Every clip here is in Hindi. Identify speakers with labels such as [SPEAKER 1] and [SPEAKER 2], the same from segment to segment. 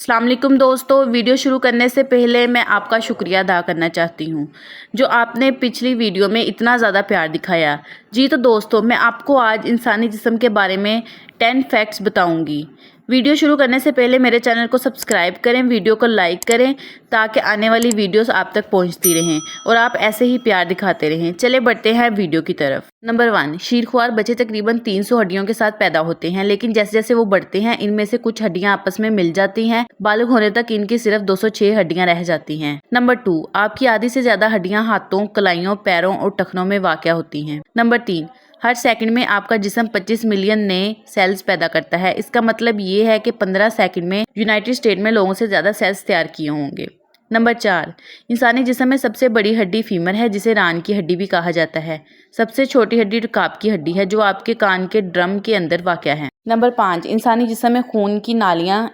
[SPEAKER 1] अस्सलाम वालेकुम दोस्तों, वीडियो शुरू करने से पहले मैं आपका शुक्रिया अदा करना चाहती हूँ जो आपने पिछली वीडियो में इतना ज़्यादा प्यार दिखाया। जी तो दोस्तों, मैं आपको आज इंसानी जिस्म के बारे में 10 फैक्ट्स बताऊंगी। वीडियो शुरू करने से पहले मेरे चैनल को सब्सक्राइब करें, वीडियो को लाइक करें ताकि आने वाली वीडियोस आप तक पहुंचती रहें और आप ऐसे ही प्यार दिखाते रहें। चले बढ़ते हैं वीडियो की तरफ। नंबर 1, शीरख्वार बच्चे तकरीबन 300 हड्डियों के साथ पैदा होते हैं, लेकिन जैसे जैसे वो बढ़ते हैं इनमें से कुछ हड्डियां आपस में मिल जाती हैं। बालग होने तक इनकी सिर्फ 206 हड्डियां रह जाती हैं। नंबर 2, आपकी आधी से ज्यादा हड्डियां हाथों, कलाइयों, पैरों और टखनों में वाक़या होती हैं। नंबर 3, हर सेकंड में आपका जिस्म 25 मिलियन नए सेल्स पैदा करता है। इसका मतलब ये है कि 15 सेकंड में यूनाइटेड स्टेट में लोगों से ज़्यादा सेल्स तैयार किए होंगे। नंबर 4, इंसानी जिस्म में सबसे बड़ी हड्डी फीमर है, जिसे रान की हड्डी भी कहा जाता है। सबसे छोटी हड्डी रकाब की हड्डी है, जो आपके कान के ड्रम के अंदर वाक़या है। नंबर 5, इंसानी जिस्म में खून की नालियाँ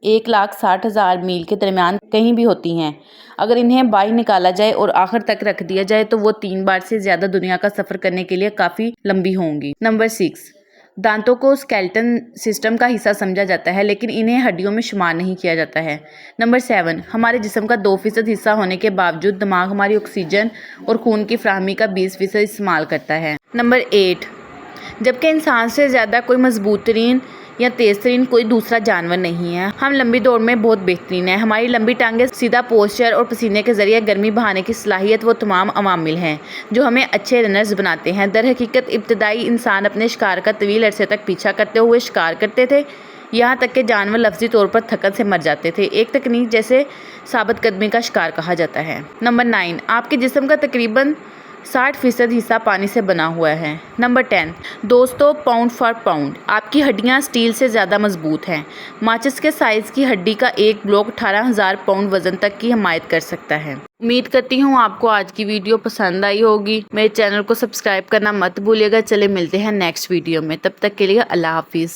[SPEAKER 1] 1,60,000 मील के दरमियान कहीं भी होती हैं। अगर इन्हें बाहर निकाला जाए और आखिर तक रख दिया जाए तो वो 3 बार से ज़्यादा दुनिया का सफ़र करने के लिए काफ़ी लंबी होंगी। नंबर 6, दांतों को स्केलेटन सिस्टम का हिस्सा समझा जाता है, लेकिन इन्हें हड्डियों में शुमार नहीं किया जाता है। नंबर 7, हमारे जिस्म का 2% हिस्सा होने के बावजूद दिमाग हमारी ऑक्सीजन और खून की फ्राहमी का 20% इस्तेमाल करता है। नंबर 8, जबकि इंसान से ज़्यादा कोई मजबूत तरीन या तेज़ तरीन कोई दूसरा जानवर नहीं है, हम लंबी दौड़ में बहुत बेहतरीन है। हमारी लंबी टांगें, सीधा पोस्चर और पसीने के जरिए गर्मी बहाने की सलाहियत वो तमाम अवामिल हैं जो हमें अच्छे रनर्स बनाते हैं। दर हकीकत इब्तदाई इंसान अपने शिकार का तवील अरसे तक पीछा करते हुए शिकार करते थे, यहाँ तक कि जानवर लफ्जी तौर पर थकन से मर जाते थे। एक तकनीक जैसे साबित कदमी का शिकार कहा जाता है। नंबर 9, आपके जिस्म का तकरीबन 60% हिस्सा पानी से बना हुआ है। नंबर 10, दोस्तों, पाउंड फॉर पाउंड आपकी हड्डियां स्टील से ज़्यादा मजबूत हैं। माचिस के साइज़ की हड्डी का एक ब्लॉक 18,000 पाउंड वजन तक की हमायत कर सकता है। उम्मीद करती हूँ आपको आज की वीडियो पसंद आई होगी। मेरे चैनल को सब्सक्राइब करना मत भूलिएगा। चले मिलते हैं नेक्स्ट वीडियो में, तब तक के लिए अल्लाह हाफिज़।